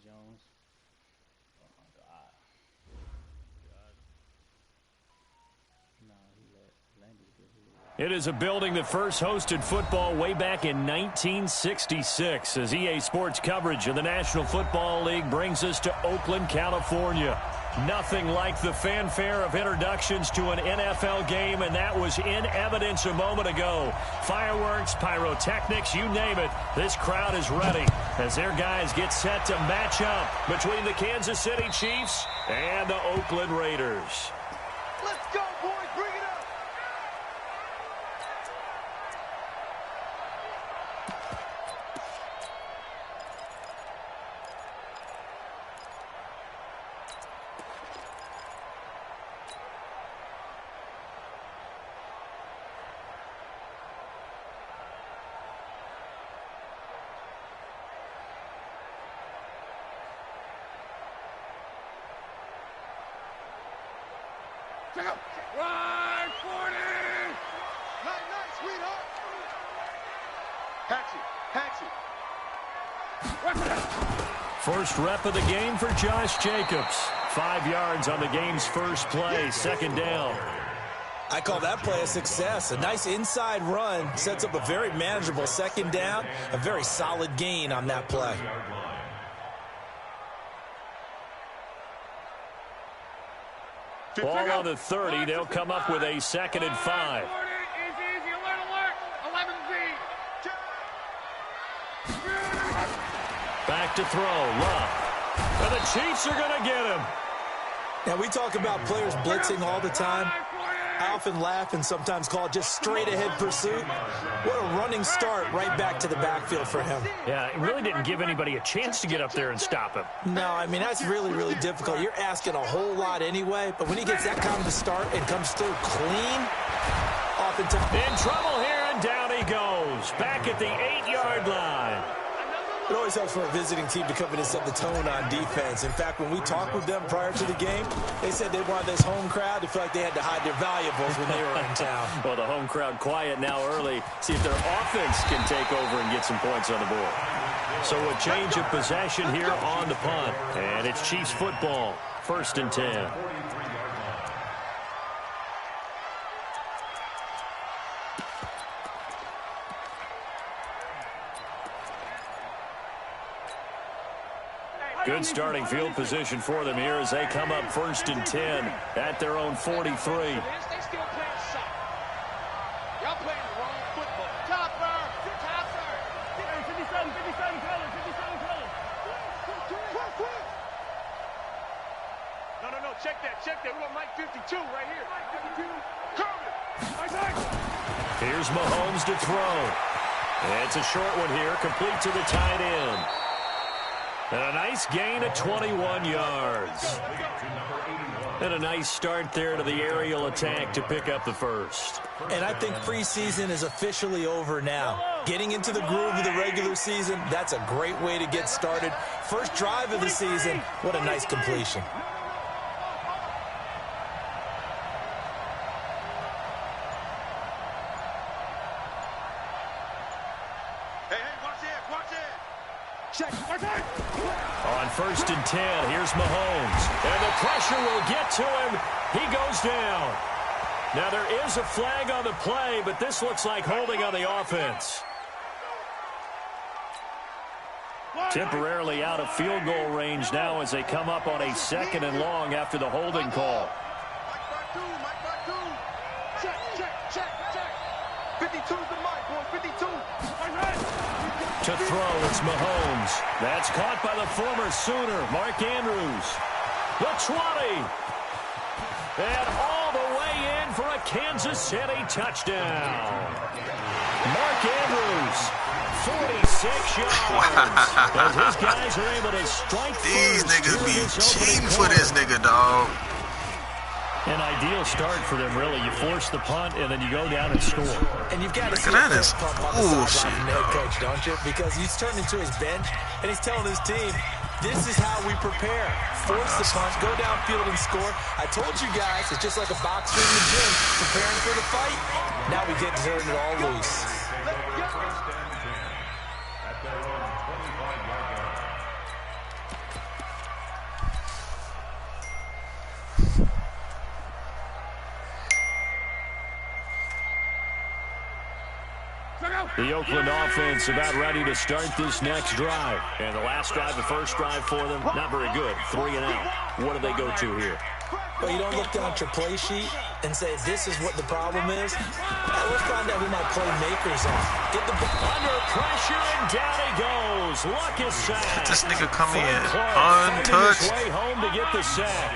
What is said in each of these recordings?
Jones. Oh my God. No, he let Landis get his. It is a building that first hosted football way back in 1966 as EA Sports coverage of the National Football League brings us to Oakland, California. Nothing like the fanfare of introductions to an NFL game, and that was in evidence a moment ago. Fireworks, pyrotechnics, you name it. This crowd is ready as their guys get set to match up between the Kansas City Chiefs and the Oakland Raiders. Let's go, boys. Bring it up. Run, 40! Night, sweetheart! Hatchet! First rep of the game for Josh Jacobs. 5 yards on the game's first play, second down. I call that play a success. A nice inside run sets up a very manageable second down. A very solid gain on that play. Ball on the 30. They'll come up with a 2nd and 5. Back to throw. Love. And the Chiefs are going to get him. Now, we talk about players blitzing all the time. I often laugh and sometimes call it just straight-ahead pursuit. What a running start right back to the backfield for him. Yeah, it really didn't give anybody a chance to get up there and stop him. No, I mean, that's really, really difficult. You're asking a whole lot anyway, but when he gets that kind of a start and comes through clean, oftentimes... In trouble here, and down he goes. Back at the 8-yard line. It always helps for a visiting team to come in and set the tone on defense. In fact, when we talked with them prior to the game, they said they wanted this home crowd to feel like they had to hide their valuables when they were in town. Well, the home crowd quiet now early. See if their offense can take over and get some points on the board. So a change of possession here on the punt. And it's Chiefs football, 1st and 10. Good starting field position for them here as they come up 1st and 10 at their own 43. They still playing soft. Y'all playing the wrong football. Topper! 57 colors. No, check that. We got Mike 52 right here. Mike 52. Curve it. Here's Mahomes to throw. It's a short one here, complete to the tight end. And a nice gain of 21 yards. And a nice start there to the aerial attack to pick up the first. And I think preseason is officially over now. Getting into the groove of the regular season, that's a great way to get started. First drive of the season, what a nice completion. On 1st and 10, here's Mahomes. And the pressure will get to him. He goes down. Now there is a flag on the play, but this looks like holding on the offense. Temporarily out of field goal range now as they come up on a 2nd and long after the holding call. Check. 52's the mic, boy. 52. To throw, it's Mahomes. That's caught by the former Sooner, Mark Andrews. The 20. And all the way in for a Kansas City touchdown. Mark Andrews, 46 yards. As his guys are able to strike These first. niggas be cheating for this nigga, dog. An ideal start for them, really. You force the punt, and then you go down and score. And you've got to see that that is pump on the bullshit, sideline from the head coach, don't you? Because he's turned into his bench, and he's telling his team, this is how we prepare. Force the punt, go downfield and score. I told you guys, it's just like a boxer in the gym, preparing for the fight. Now we get to turn it all loose. The Oakland offense about ready to start this next drive. And the last drive, the first drive for them, not very good. 3 and out. What do they go to here? Well, you don't look down at your play sheet and say, this is what the problem is. Let's find out who my playmakers are. Get the ball under pressure, and down he goes. Lucky sack. This nigga come in untouched. untouched. Way home to get the sack.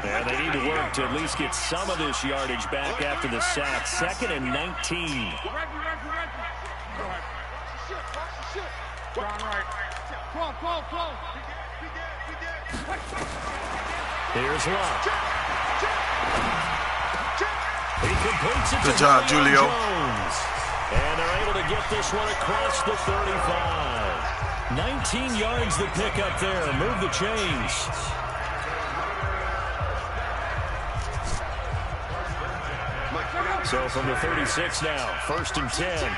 And they need to work to at least get some of this yardage back after the sack. 2nd and 19. Here's Love. He completes it. Good job, Julio. Jones. And they're able to get this one across the 35. 19 yards the pick up there. Move the chains. So from the 36 now, 1st and 10.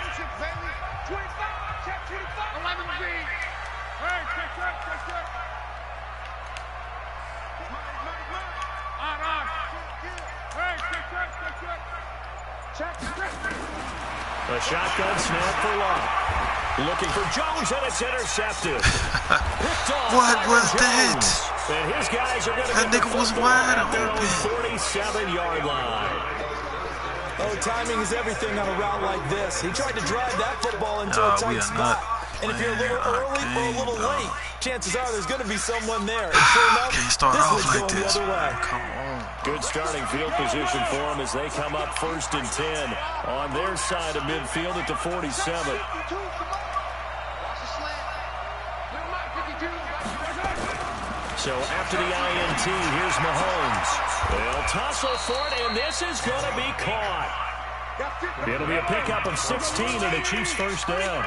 A shotgun snap for Love. Looking for Jones, and it's intercepted. What was that? And his guys are going to That get nigga the was football wide at their own open. 47-yard line. Oh, timing is everything on a route like this. He tried to drive that football into a we tight are spot. not And if you're a little playing our early or a game, little dog. late, chances are there's going to be someone there. And sure enough, Can't start this off was like going this. the other way. Come on. Good starting field position for them as they come up 1st and 10 on their side of midfield at the 47. So after the INT, here's Mahomes. They'll tussle for it, and this is going to be caught. It'll be a pickup of 16 and the Chiefs' first down.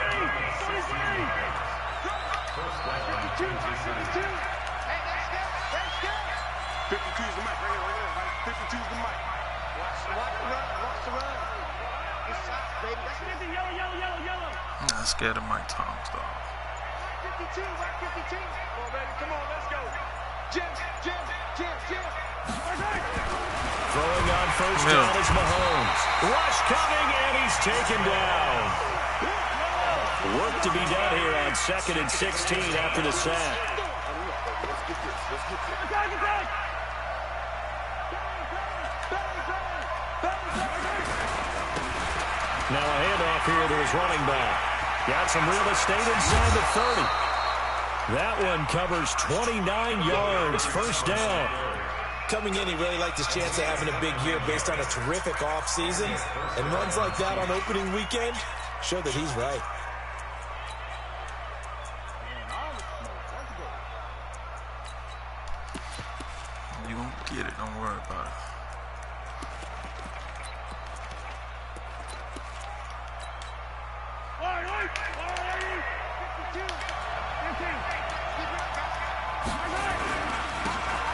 I'm not scared of Mike Thomas, though. 52, right 52. Come on, baby, come on, let's go. Jim. Throwing on first down is Mahomes. Rush coming, and he's taken down. Work to be done here on 2nd and 16 after the sack. Now a handoff here to his running back. Got some real estate inside the 30. That one covers 29 yards. First down. Coming in, he really liked his chance of having a big year based on a terrific offseason. And runs like that on opening weekend show that he's right. You won't get it. Don't worry about it.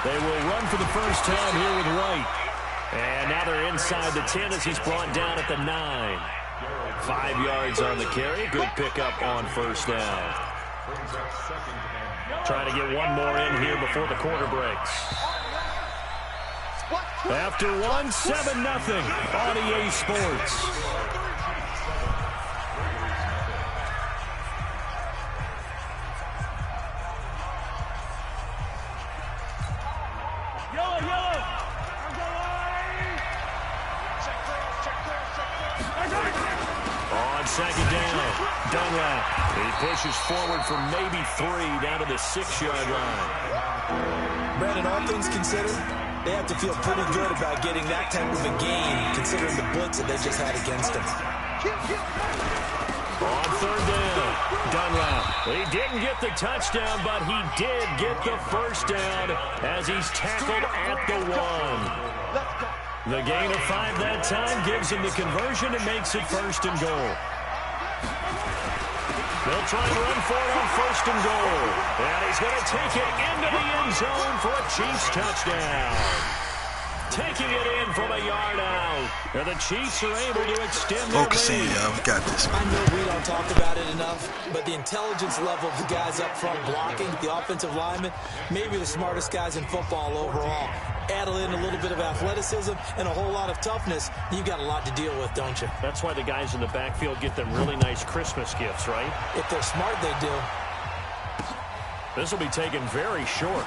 They will run for the first time here with Wright. And now they're inside the 10 as he's brought down at the 9. 5 yards on the carry. Good pickup on first down. Trying to get one more in here before the quarter breaks. After one, 7-0 on EA Sports. On second down, Dunlap. He pushes forward for maybe 3 down to the 6-yard line. Brandon, all things considered, they have to feel pretty good about getting that type of a game, considering the blitz that they just had against them. On third down, Dunlap. He didn't get the touchdown, but he did get the first down as he's tackled at the 1. The gain of 5 that time gives him the conversion and makes it 1st and goal. They'll try and run for it on 1st and goal. And he's going to take it into the end zone for a Chiefs touchdown. Taking it in from a yard out. And the Chiefs are able to extend their Focus in, lead. y'all. We got this. I know we don't talk about it enough, but the intelligence level of the guys up front blocking, the offensive linemen, maybe the smartest guys in football overall. add in a little bit of athleticism and a whole lot of toughness, you've got a lot to deal with, don't you? That's why the guys in the backfield get them really nice Christmas gifts, right? If they're smart, they do. This will be taken very short.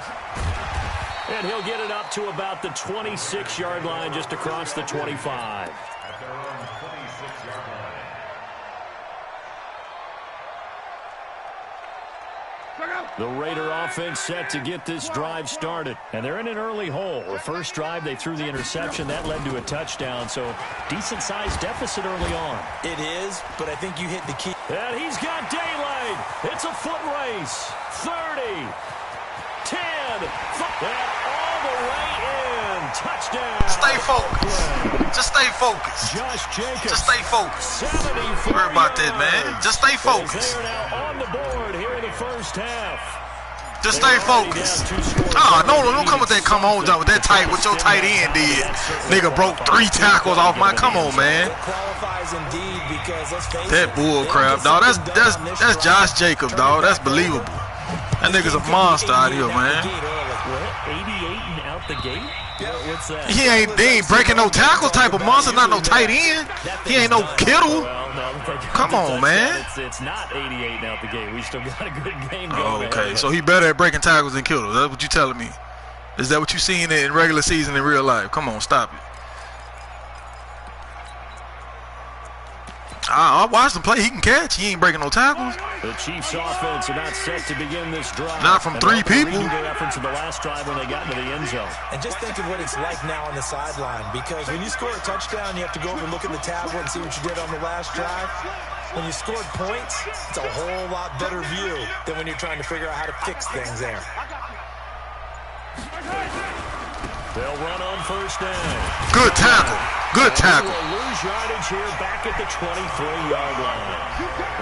And he'll get it up to about the 26-yard line, just across the 25. The Raider offense set to get this drive started. And they're in an early hole. The first drive, they threw the interception. That led to a touchdown. So decent-sized deficit early on. It is, but I think you hit the key. And he's got daylight. It's a foot race. 30, 10, and all the way in. Touchdown. Stay focused. Just stay focused. Josh Jacobs. Just stay focused. 74 Worry about that, man. yards. Just stay focused. They're now on the board here in the first half. Just stay focused. Oh, no, don't come with that come on job with that tight, what your tight end did. Nigga broke 3 tackles off my, come on, man. That bull crap, dog. That's Josh Jacobs, dog. That's believable. That nigga's a monster out here, man. 88 and out the gate? What's that? They ain't breaking no tackles type of monster, not no tight end. He ain't no Kittle. Come on, man. It's not 88 and out the gate. We still got a good game going. Oh, okay, so he better at breaking tackles than Kittle. That's what you telling me. Is that what you seen in regular season in real life? Come on, stop it. I watched him play. He can catch. He ain't breaking no tackles. The Chiefs offense are not set to begin this drive. Not from 3 people. Their efforts in the last drive when they got into the end zone. And just think of what it's like now on the sideline, because when you score a touchdown, you have to go over and look at the tablet and see what you did on the last drive. When you scored points, it's a whole lot better view than when you're trying to figure out how to fix things there. They'll run on first down. Good tackle. Good tackle. We'll lose yardage here back at the 23-yard line.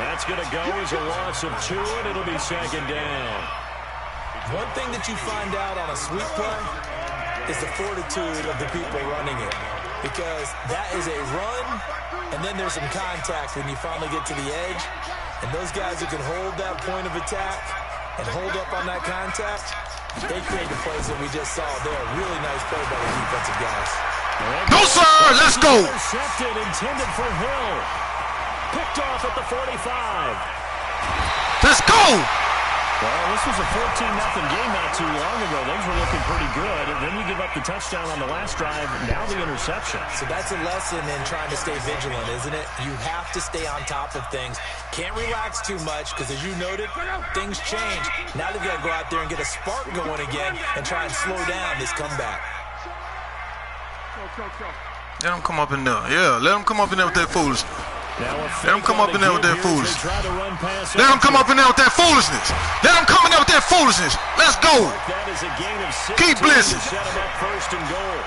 That's going to go as a loss of 2, and it'll be second down. One thing that you find out on a sweep play is the fortitude of the people running it, because that is a run, and then there's some contact when you finally get to the edge, and those guys who can hold that point of attack and hold up on that contact, they create the plays that we just saw there. Really nice play by the defensive guys. No, sir. Let's go. Intercepted, intended for Hill. Picked off at the 45. Let's go. Well, this was a 14-0 game not too long ago. Things were looking pretty good. And then you give up the touchdown on the last drive. Now the interception. So that's a lesson in trying to stay vigilant, isn't it? You have to stay on top of things. Can't relax too much, because as you noted, things change. Now they've got to go out there and get a spark going again and try and slow down this comeback. Let them come up in there. Yeah, let them come up in there with that foolishness. Let them come up in there with that foolishness. Let them come up in there with that foolishness. Let them come in there with that foolishness. Let's go. Keep blitzing. First and goal.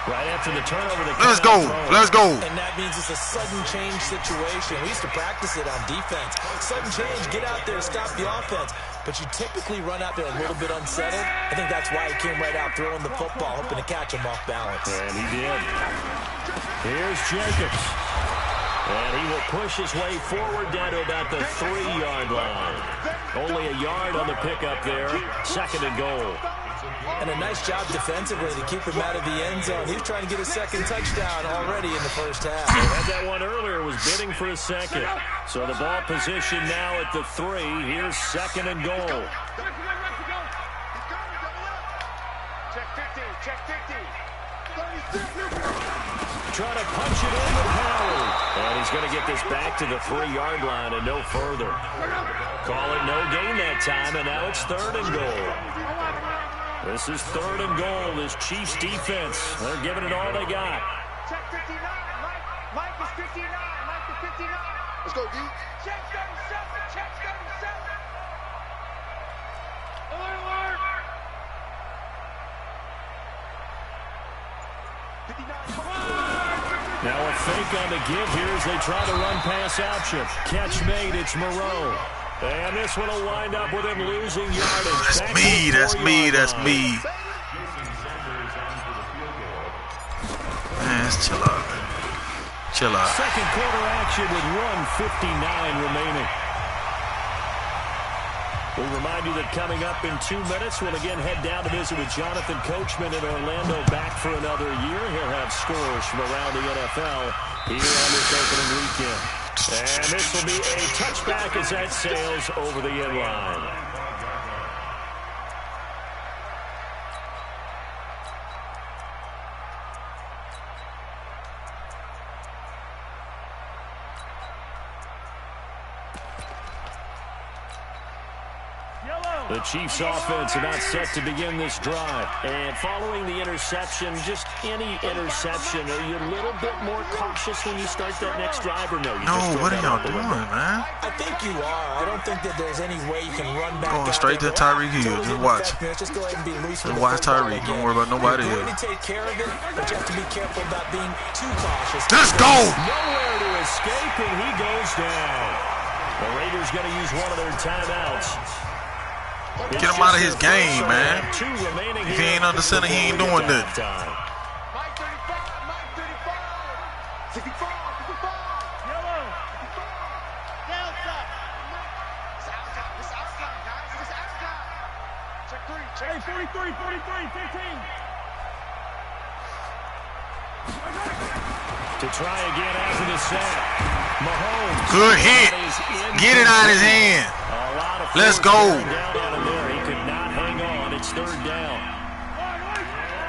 Right after the turnover. Let's go. Let's go. And that means it's a sudden change situation. We used to practice it on defense. Sudden change, get out there, stop the offense. But you typically run out there a little bit unsettled. I think that's why he came right out throwing the football, hoping to catch him off balance. And he did. Here's Jacobs. And he will push his way forward down to about the 3-yard line. Only a yard on the pickup there. Second and goal. And a nice job defensively to keep him out of the end zone. He was trying to get a second touchdown already in the first half. Had that one earlier, was bidding for a second. So the ball position now at the 3. Here's second and goal. Check 15, check 15. Trying to punch it in with Howard. And he's going to get this back to the 3-yard line and no further. Call it no gain that time, and now it's third and goal. This is third and goal. This Chiefs defense, they're giving it all they got. Check 59, Mike is 59, Mike is 59. Let's go, D. Check 37, check 37. Alert. 59. Now a fake on the give here as they try to run pass option. Catch made, it's Moreau. And this one will wind up with him losing yardage. That's me, that's me, that's me. Man, chill out. Chill out. Second quarter action with 1:59 remaining. We remind you that coming up in 2 minutes, we'll again head down to visit with Jonathan Coachman in Orlando, back for another year. He'll have scores from around the NFL here on this opening weekend. And this will be a touchback as that sails over the end line. The Chiefs' offense are not set to begin this drive. And following the interception, just any interception, are you a little bit more cautious when you start that next drive, or no? No, what are y'all doing, man? I think you are. I don't think that there's any way you can run back. Going straight to Tyreek Hill. Just watch. Just go ahead and be loose. Just watch Tyreek. Don't worry about nobody else. You're going to take care of it, but you have to be careful about being too cautious. Let's go! Nowhere to escape, and he goes down. The Raiders going to use one of their timeouts. Get him out of his game, man. If he ain't under center, he ain't doing nothing. Mike 35, Mike 35. 65, 65. Yellow. 65. Outside. It's outside. It's outside, guys. It's outside. Check 3. Check. Hey, 43, 15. To try again after the sack. Mahomes. Good hit. Get it out of his hand. Let's go. He could not hang on. It's third down.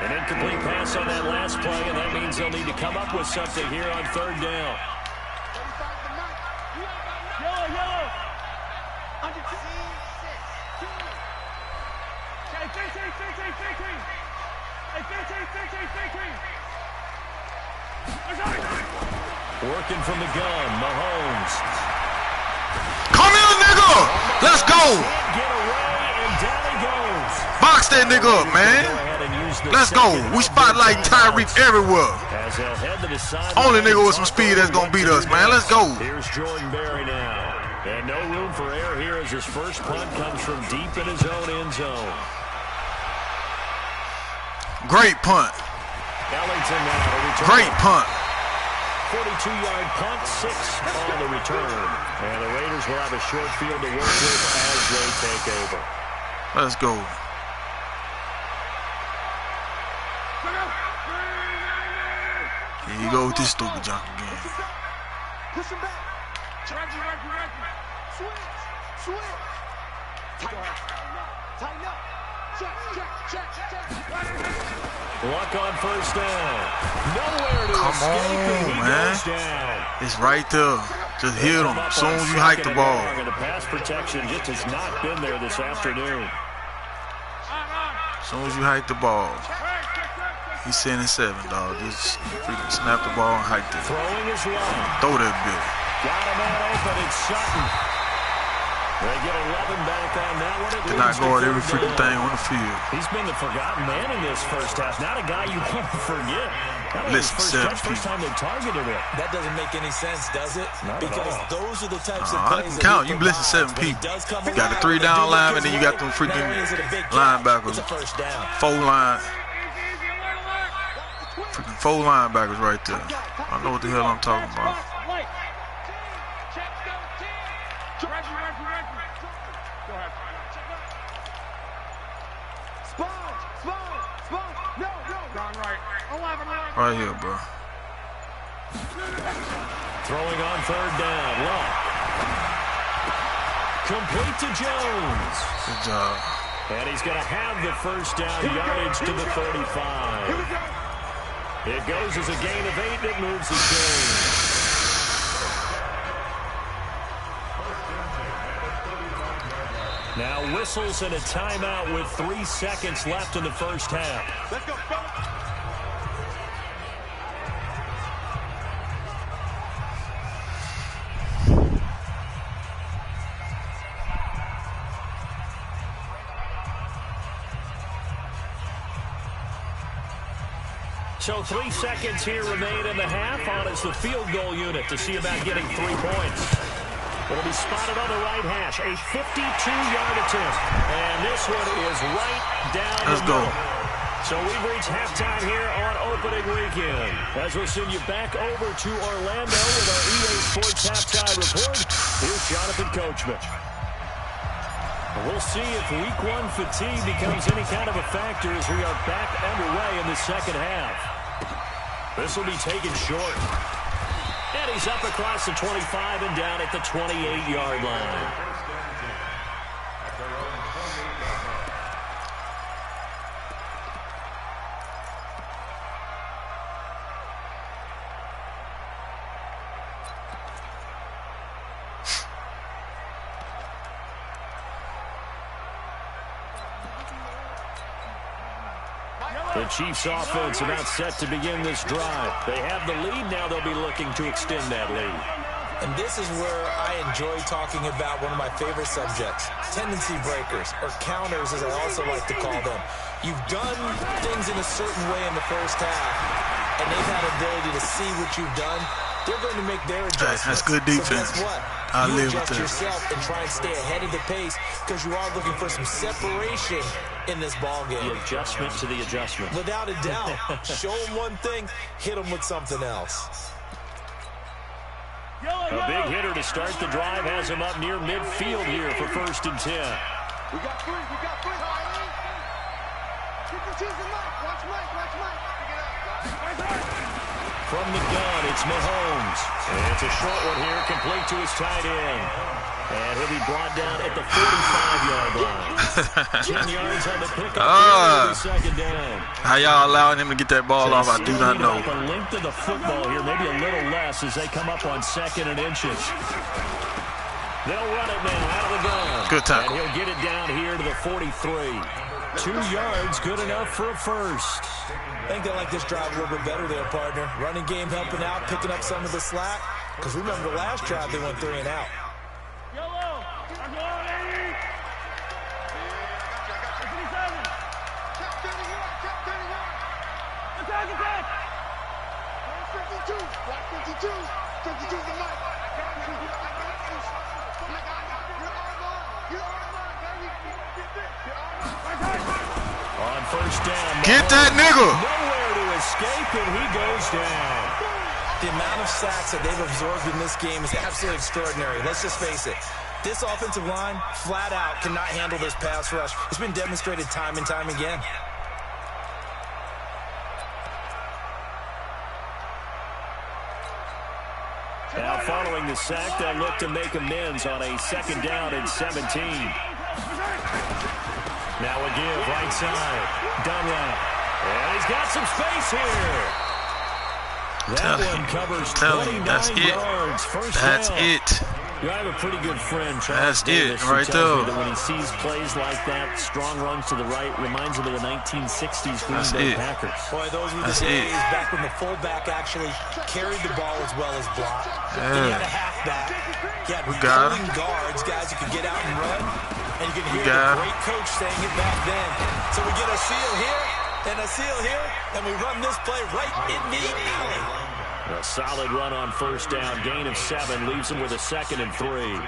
An incomplete pass on that last play, and that means they'll need to come up with something here on third down. Yellow. Under 6. Okay, 15. Working from the gun, Mahomes. Come here, nigga. Let's go. Get away, and down he goes. Box that nigga up, man. Let's go. We spotlighting Tyreek everywhere. Only nigga with some speed that's gonna beat us, man. Let's go. Here's Jordan Berry now. And no room for error here as his first punt comes from deep in his own end zone. Great punt. Ellington now to return. Great punt. 42-yard punt, 6 on the return. And the Raiders will have a short field to work with as they take over. Let's go. Here you go with this stupid junk again. Push him back. Right. Switch. Tighten up. Check. Luck on first down. Nowhere to Come escape. on, man. It's right there. Just hit him as soon as you hike the ball. And the pass protection just has not been there this afternoon. As soon as you hike the ball. He's sending 7, dog. Just freaking snap the ball and hike it. Throwing his line. Throw that bit. Got a man open. It's Sutton. They get 11 back on that one. Cannot guard every freaking thing on the field. He's been the forgotten man in this first half. Not a guy you want to forget. Listen, 7 first time they targeted it. That doesn't make any sense, does it? Not because those are the types of I plays can count. You blitz 7 people. You got the 3-down lineman, and then you got them freaking linebackers. 4 line. Freaking 4 linebackers right there. I know what the hell I'm talking about. Right here, bro. Throwing on third down. Luck. Complete to Jones. Good job. And he's going to have the first down yardage to the 35. It goes as a gain of 8. It moves the chain. Now whistles and a timeout with 3 seconds left in the first half. Let's go. So 3 seconds here remain in the half. On is the field goal unit to see about getting 3 points. It'll be spotted on the right hash. A 52-yard attempt. And this one is right down Let's the middle. go. So we've reached halftime here on opening weekend. As we'll send you back over to Orlando with our EA Sports Halftime Report, here's Jonathan Coachman. We'll see if week one fatigue becomes any kind of a factor as we are back underway in the second half. This will be taken short. And he's up across the 25 and down at the 28-yard line. The Chiefs offense about set to begin this drive. They have the lead. Now they'll be looking to extend that lead. And this is where I enjoy talking about one of my favorite subjects, tendency breakers, or counters as I also like to call them. You've done things in a certain way in the first half, and they've had the ability to see what you've done. They're going to make their adjustments. That's good defense. So guess what? I you live with adjust this. yourself and try and stay ahead of the pace because you are looking for some separation in this ball game. The adjustment to the adjustment. Without a doubt. Show them one thing, hit them with something else. A big hitter to start the drive has him up near midfield here for 1st and 10. We got three. Keep your cheese in Mike. Watch Mike. Pick it up. From the gun, it's Mahomes. And it's a short one here, complete to his tight end. And he'll be brought down at the 45-yard line. 10 yards on the pickup. Second down. How y'all allowing him to get that ball off? I do not know. The length of the football here, maybe a little less as they come up on 2nd and inches. They'll run it now out of the gun. Good tackle. And he'll get it down here to the 43. 2 yards, good enough for a first. I think they like this drive a little bit better there, partner. Running game helping out, picking up some of the slack. Because remember the last drive, they went 3 and out. On 1st down. Get that nigga. Nowhere to escape, and he goes down. The amount of sacks that they've absorbed in this game is absolutely extraordinary. Let's just face it. This offensive line, flat out, cannot handle this pass rush. It's been demonstrated time and time again. Now following the sack, they'll look to make amends on a 2nd down and 17. Now a give, right side. Dunlap. And he's got some space here. That one covers 29 yards. First That's down. it. You have a pretty good friend, That's Charles Davis, it right who tells me there. that when he sees plays like that, strong runs to the right, reminds him of the 1960s Green Bay Packers. Boy, those were the days back when the fullback actually carried the ball as well as blocked. Then you had a halfback. You had pulling guards, guys who could get out and run. And you can hear the great coach saying it back then. So we get a seal here and a seal here, and we run this play right in the alley. A solid run on 1st down. Gain of 7 leaves him with a 2nd and 3.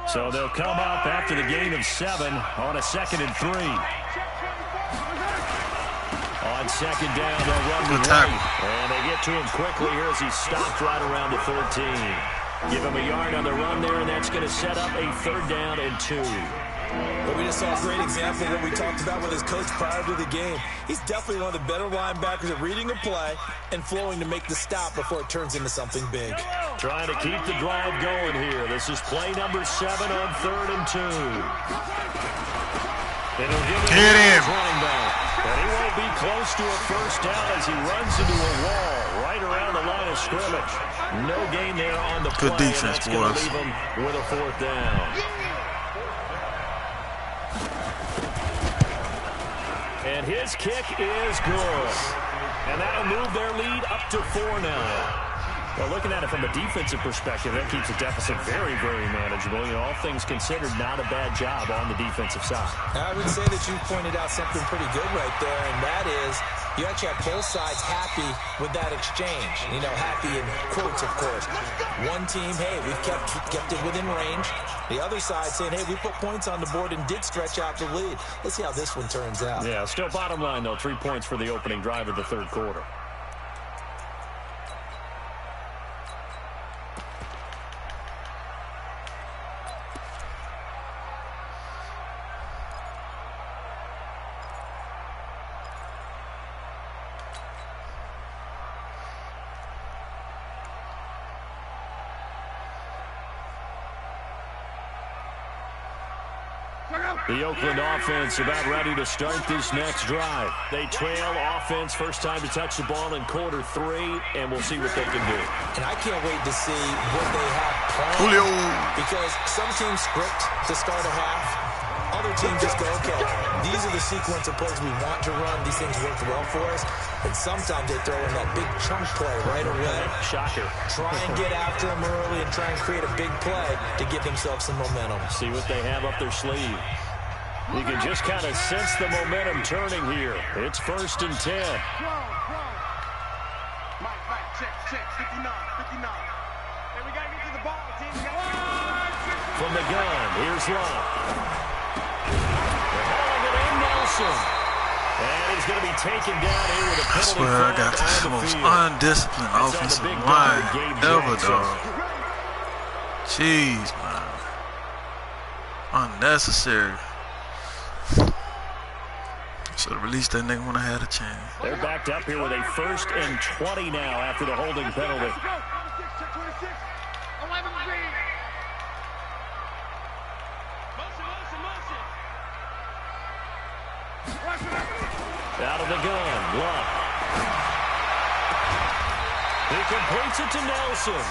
So they'll come up after the gain of 7 on a 2nd and 3. On 2nd down, they'll run the right. And they get to him quickly here as he stopped right around the 13. Give him a yard on the run there, and that's going to set up a 3rd down and 2. But we just saw a great example of what we talked about with his coach prior to the game. He's definitely one of the better linebackers at reading a play and flowing to make the stop before it turns into something big. Trying to keep the drive going here. This is play number 7 on 3rd and 2. It'll give it Get him. Running back. But he won't be close to a 1st down as he runs into a wall right around the line of scrimmage. No gain there on the play. Good defense, and that's going to boys. leave him with a 4th down. And his kick is good. And that'll move their lead up to 4 now. Well, looking at it from a defensive perspective, that keeps the deficit very, very manageable. You know, all things considered, not a bad job on the defensive side. I would say that you pointed out something pretty good right there, and that is you actually have both sides happy with that exchange. You know, happy in quotes, of course. One team, hey, we've kept it within range. The other side saying, hey, we put points on the board and did stretch out the lead. Let's see how this one turns out. Yeah, still bottom line, though, 3 points for the opening drive of the 3rd quarter. The Oakland offense about ready to start this next drive. They trail offense, first time to touch the ball in quarter 3, and we'll see what they can do. And I can't wait to see what they have planned. Julio. Because some teams script to start a half. Other teams just go, okay, these are the sequence of plays we want to run. These things work well for us. And sometimes they throw in that big chunk play right away. Shocker. Try and get after them early and try and create a big play to give themselves some momentum. See what they have up their sleeve. You can just kind of sense the momentum turning here. It's 1st and 10. Mike, check, 59. Hey, we got to get to the ball, team. From the gun, here's Love. They're hauling it in, Nelson. And he's going to be taken down here with a penalty. I swear I got the most undisciplined offensive line ever, dog. Jeez, man. Unnecessary. Should have released that nigga when I had a chance. They're backed up here with a 1st and 20 now after the holding penalty. Out of the gun, Luck. He completes it to Nelson.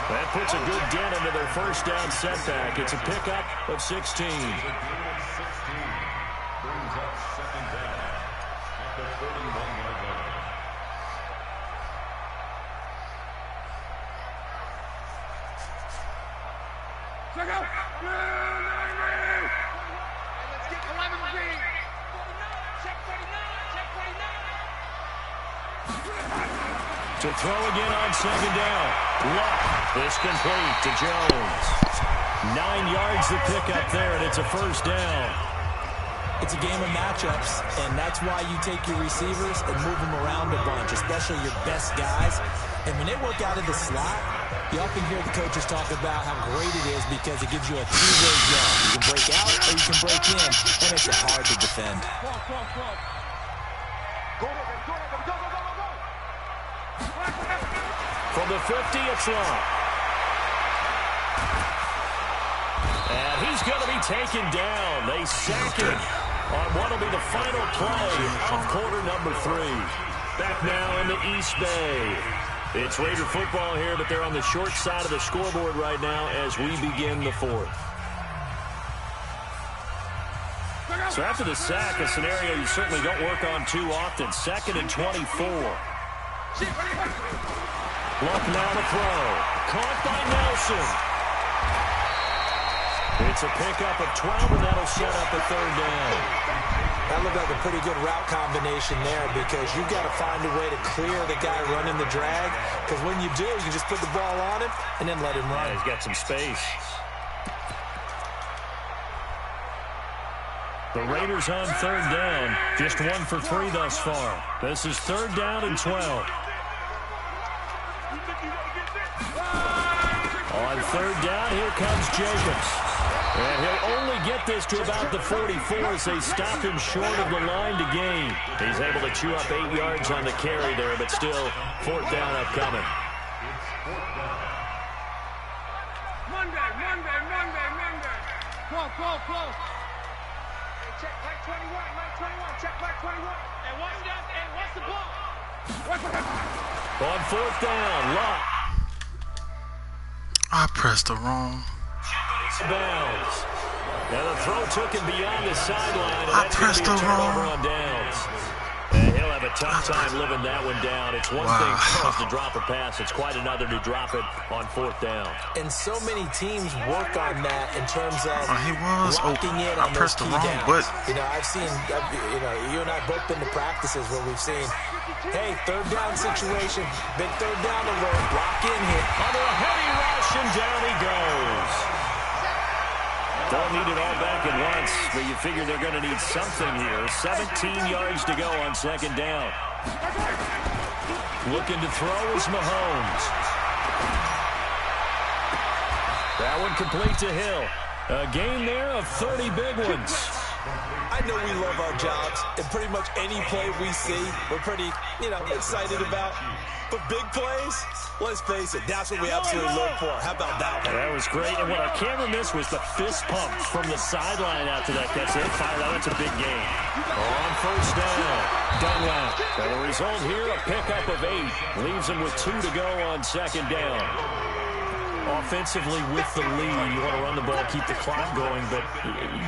That puts a good dent into their first down setback. It's a pickup of 16. Brings up 2nd down at the 31-yard line. Let's get 11 green. Check 49. To throw again on 2nd down. Luck is complete to Jones. 9 yards the pickup there, and it's a 1st down. It's a game of matchups, and that's why you take your receivers and move them around a bunch, especially your best guys. And when they work out of the slot, you often hear the coaches talk about how great it is because it gives you a two-way jump. You can break out or you can break in, and makes it hard to defend. From the 50, it's Long. And he's going to be taken down. They sack him on what will be the final play of quarter number 3. Back now in the East Bay. It's Raider football here, but they're on the short side of the scoreboard right now as we begin the 4th. So after the sack, a scenario you certainly don't work on too often. 2nd and 24. Luck now to throw. Caught by Nelson. It's a pickup of 12, and that'll set up a 3rd down. That looked like a pretty good route combination there because you've got to find a way to clear the guy running the drag, because when you do, you just put the ball on him and then let him run. Yeah, he's got some space. The Raiders on 3rd down. Just 1 for 3 thus far. This is 3rd down and 12. On 3rd down, here comes Jacobs. And he'll only get this to about the 44 as they stop him short of the line to gain. He's able to chew up 8 yards on the carry there, but still 4th down upcoming. Monday. Close. Hey, check Mike 21. Check Mike 21. And what's the ball? On 4th down, Luck. I pressed the wrong. Bounds. Now the throw took him beyond the sideline, and I that's going to pressed be a the turnover wrong. on downs. And he'll have a tough time living that one down. It's one thing for us to drop a pass. It's quite another to drop it on 4th down. And so many teams work on that in terms of He was locking in I on pressed those the key wrong downs. button. You know, I've seen, you and I both been to practices where we've seen, hey, 3rd down situation, big 3rd down alert, lock in here. Under a heavy rush, and down he goes. Don't need it all back at once, but you figure they're going to need something here. 17 yards to go on 2nd down. Looking to throw is Mahomes. That one complete to Hill. A gain there of 30 big ones. I know we love our jobs, and pretty much any play we see, we're pretty, excited about. But big plays, let's face it, that's what we absolutely live for. How about that one? That was great. And what our camera missed was the fist pump from the sideline after that catch. They fired out. That's a big gain. On first down, Dunlap. And the result here, a pickup of 8. Leaves him with 2 to go on second down. Offensively with the lead, you want to run the ball, keep the clock going, but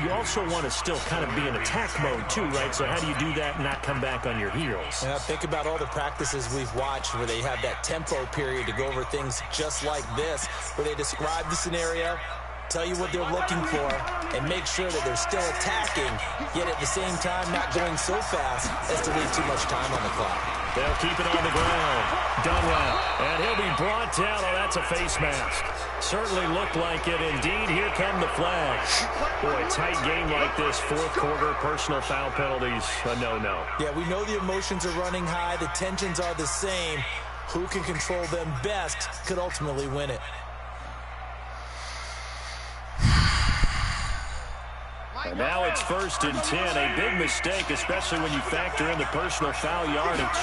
you also want to still kind of be in attack mode too, right? So how do you do that and not come back on your heels? Yeah, think about all the practices we've watched where they have that tempo period to go over things just like this, where they describe the scenario, tell you what they're looking for, and make sure that they're still attacking, yet at the same time not going so fast as to leave too much time on the clock. They'll keep it on the ground. Dunlap. And he'll be brought down. Oh, that's a face mask. Certainly looked like it. Indeed, here come the flags. Boy, a tight game like this, fourth quarter, personal foul penalties, a no-no. Yeah, we know the emotions are running high. The tensions are the same. Who can control them best could ultimately win it. And now it's 1st and 10. A big mistake, especially when you factor in the personal foul yardage.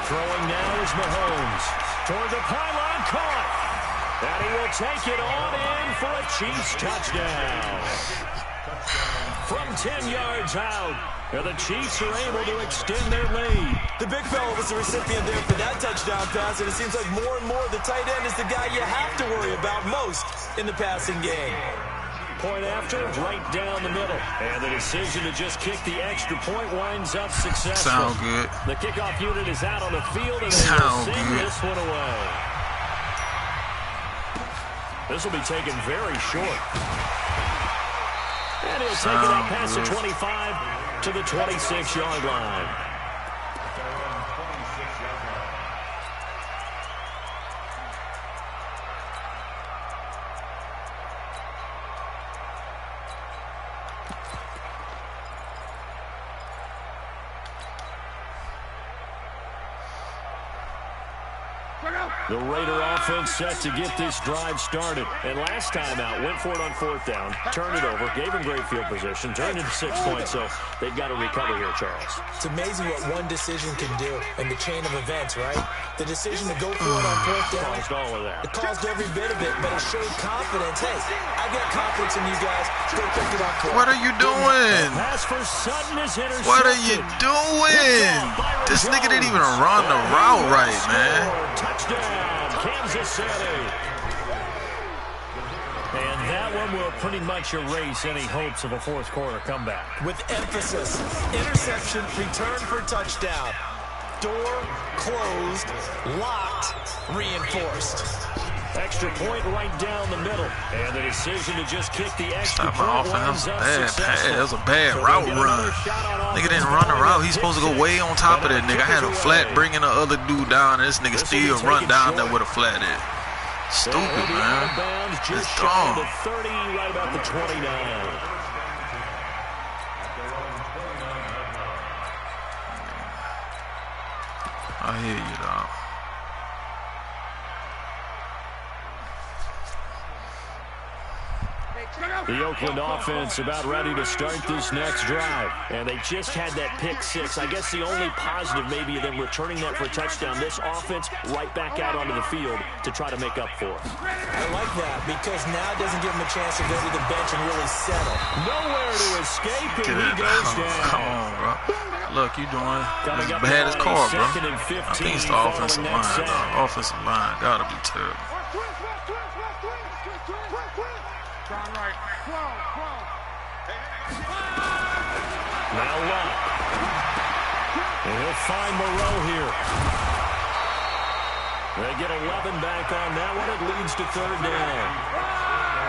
Throwing now is Mahomes. Toward the pylon, caught. And he will take it on in for a Chiefs touchdown. From 10 yards out, and the Chiefs are able to extend their lead. The big fella was the recipient there for that touchdown pass, and it seems like more and more the tight end is the guy you have to worry about most in the passing game. Point after, right down the middle. And the decision to just kick the extra point winds up successful. Sound good. The kickoff unit is out on the field, and they Sound will send good. this one away. This will be taken very short. And he'll take it out past the 25 to the 26-yard line. The Raider offense set to get this drive started. And last time out, went for it on 4th down, turned it over, gave him great field position, turned it to 6 points, so they've got to recover here, Charles. It's amazing what one decision can do in the chain of events, right? The decision to go for it on 4th down. Caused all of that. It caused every bit of it, but it showed confidence. Hey, I've got confidence in you guys. Go pick it up for What are you doing? Pass for Sutton is intercepted. What are you doing? This nigga didn't even run the route right, man. Touchdown, Kansas City. And that one will pretty much erase any hopes of a fourth quarter comeback. With emphasis, interception, return for touchdown. Door closed, locked, reinforced. Extra point right down the middle. And the decision to just kick the extra Stop my point offense. winds up That was successful. bad. That was a bad route run. Nigga didn't run the route. He's supposed to go way on top of that nigga. I had a flat bringing the other dude down, and this nigga still run down there with a flat at. Stupid, man. It's dumb. 30, right about the 29. I hear you, dog. The Oakland offense about ready to start this next drive. And they just had that pick 6. I guess the only positive maybe of them returning that for a touchdown. This offense right back out onto the field to try to make up for it. I like that because now it doesn't give him a chance to go to the bench and really settle. Nowhere to escape, and he Get it. goes down. Come on, bro. Look, you doing Coming as up bad now as on a car, bro. 2nd and 15 I think it's the offensive following that line, sack. dog. Offensive line gotta be terrible. Now Locke. And he'll find Moreau here. They get 11 back on that one. It leads to 3rd down.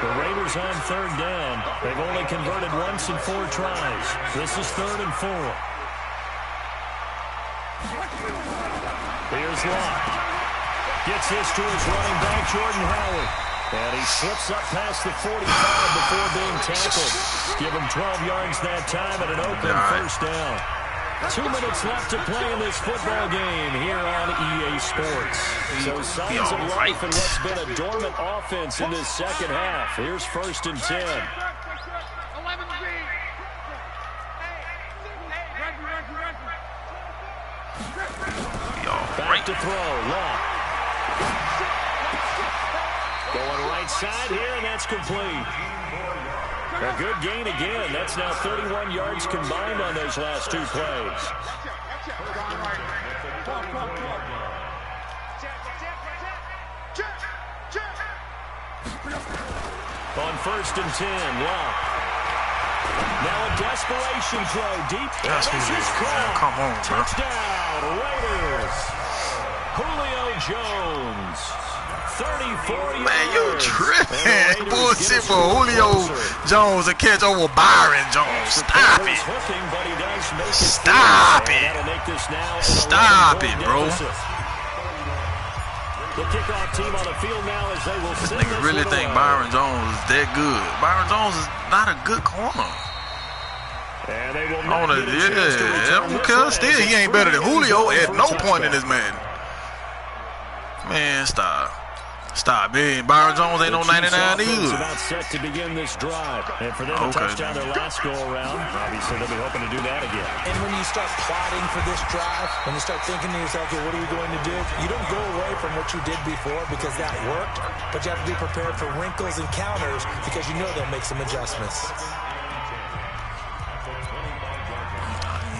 The Raiders on 3rd down. They've only converted once in 4 tries. This is 3rd and 4. Here's Locke. Gets this to his running back, Jordan Howard. And he slips up past the 45 before being tackled. Give him 12 yards that time and an Oakland first down. 2 minutes left to play in this football game here on EA Sports. So signs of life in what's been a dormant offense in this second half. Here's 1st and 10. to throw. Long. Going right side here, and that's complete. A good gain again. That's now 31 yards combined on those last 2 plays. On 1st and 10, Long. Now a desperation throw deep. That's what it is, man. Come on, bro. Touchdown, Raiders. Julio Jones. 34 yards. Man, you tripping. Bullshit for Julio Jones to catch over Byron Jones. Stop it. Stop it. Stop it, bro. The kickoff team on the field now as they will this nigga really think Byron Jones is that good. Byron Jones is not a good corner. And they will not because still he ain't better than Julio at no point in this man. Man, stop. Stop, man. Byron Jones ain't no 99 either. About set to begin this drive. And for them to touchdown their last go-around, obviously they'll be hoping to do that again. And when you start plotting for this drive, when you start thinking to yourself, okay, what are we going to do? You don't go away from what you did before because that worked, but you have to be prepared for wrinkles and counters because you know they'll make some adjustments.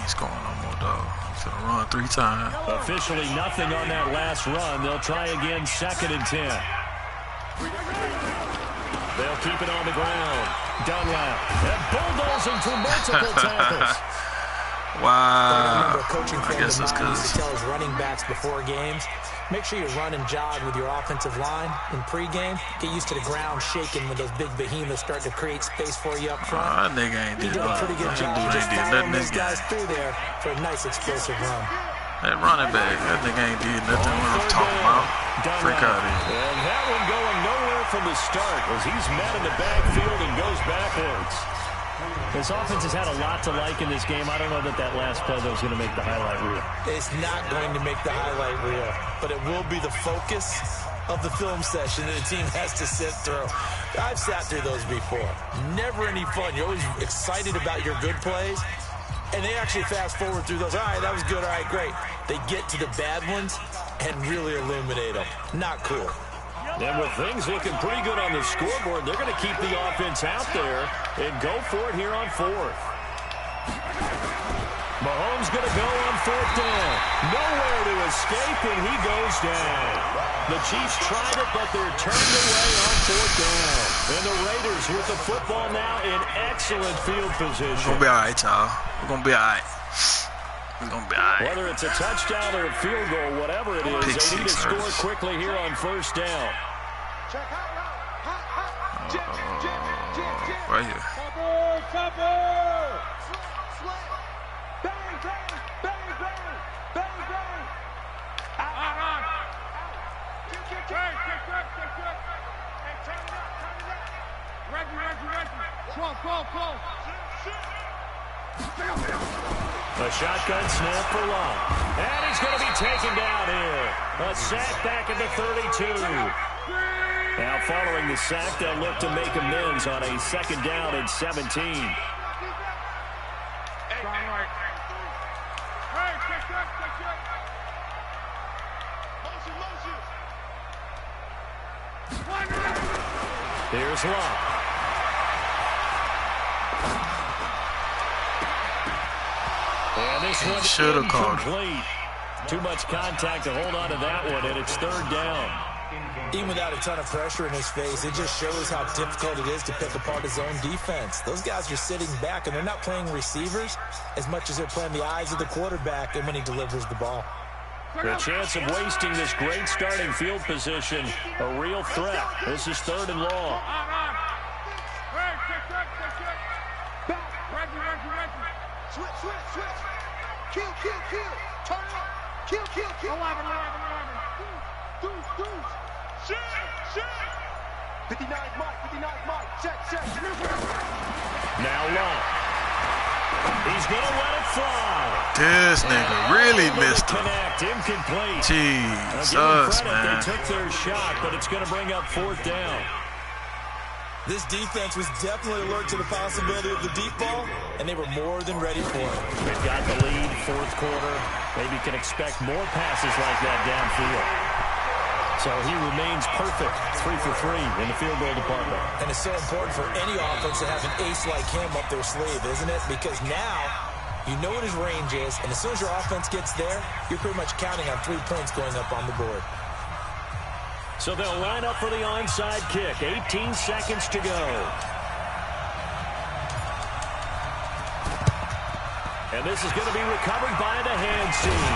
He's going no more, dog. He's going to run 3 times. Officially nothing on that last run. They'll try again 2nd and 10. They'll keep it on the ground. Dunlap. And bulldozing through multiple tackles. Wow. I guess that's because he tells running backs before games, make sure you run and jog with your offensive line in pregame. Get used to the ground shaking when those big behemoths start to create space for you up front. That nigga ain't did a pretty good job just following those guys through there for a nice explosive run. That running back, that nigga ain't did nothing what I'm talking about. Freak out here. And that one going nowhere from the start as he's met in the backfield and goes backwards. This offense has had a lot to like in this game. I don't know that last play, though, is going to make the highlight reel. It's not going to make the highlight reel, but it will be the focus of the film session that the team has to sit through. I've sat through those before. Never any fun. You're always excited about your good plays, and they actually fast forward through those. All right, that was good. All right, great. They get to the bad ones and really illuminate them. Not cool. And with things looking pretty good on the scoreboard, they're going to keep the offense out there and go for it here on 4th. Mahomes going to go on 4th down. Nowhere to escape, and he goes down. The Chiefs tried it, but they're turned away on 4th down. And the Raiders with the football now in excellent field position. We're going to be all right, y'all. We're going to be all right. We're going to be all right. Whether it's a touchdown or a field goal, whatever it is, they need to score quickly here on 1st down. Right here. A shotgun snap for Long. And he's going to be taken down here. A sack back at the 32. Now following the sack, they'll look to make amends on a 2nd down and 17. Here's Long. And this one should have called incomplete. Too much contact to hold on to that one, and it's 3rd down. Even without a ton of pressure in his face, it just shows how difficult it is to pick apart his own defense. Those guys are sitting back, and they're not playing receivers as much as they're playing the eyes of the quarterback and when he delivers the ball. The chance of wasting this great starting field position, a real threat. This is 3rd and long. Switch. Kill. Turn it up. Kill. 11. Deuce. Shit. 59 Mike. Check. Now Long. He's going to let it fly. This nigga really missed him. Incomplete. Jesus, man. They took their shot, but it's going to bring up 4th down. This defense was definitely alert to the possibility of the deep ball, and they were more than ready for it. They've got the lead, fourth quarter. Maybe can expect more passes like that downfield. So he remains perfect, 3 for 3 in the field goal department. And it's so important for any offense to have an ace like him up their sleeve, isn't it? Because now you know what his range is, and as soon as your offense gets there, you're pretty much counting on 3 points going up on the board. So they'll line up for the onside kick. 18 seconds to go. And this is going to be recovered by the hands team.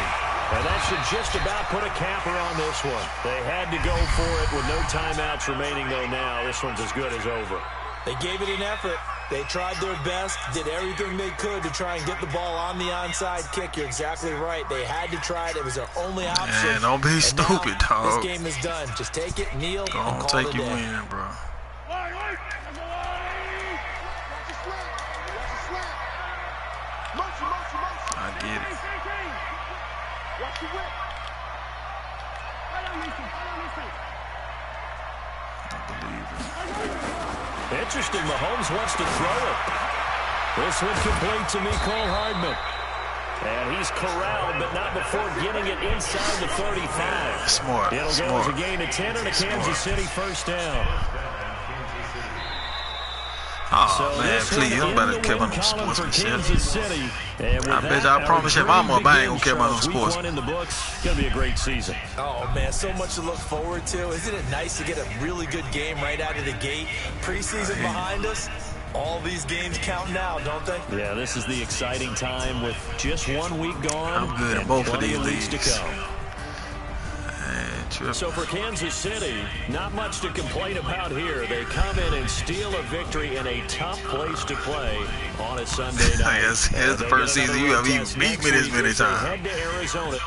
And that should just about put a capper on this one. They had to go for it with no timeouts remaining, though, now. This one's as good as over. They gave it an effort. They tried their best, did everything they could to try and get the ball on the onside kick. You're exactly right. They had to try it. It was their only option. Man, don't be stupid, dog. This game is done. Just take it, kneel, Go and on, call take it a your day. win, bro. I get it. I believe it. Interesting. Mahomes wants to throw it. This one complete to Mecole Hardman. And he's corralled, but not before getting it inside the 35. Smart. It'll go as a gain of 10 and a Kansas City first down. Oh, man, please, I'm about to care about no sportsmanship. I promise you, I'm up. I ain't gonna care about no sports. In the books, gonna be a great season. Oh, man, so much to look forward to. Isn't it nice to get a really good game right out of the gate? Preseason behind us. All these games count now, don't they? Yeah, this is the exciting time with just 1 week gone. I'm good at and both of these leagues to leagues. come. So for Kansas City, not much to complain about here. They come in and steal a victory in a tough place to play on a Sunday night. Yes, here's the first season you have even beat me this many times. Head to Arizona.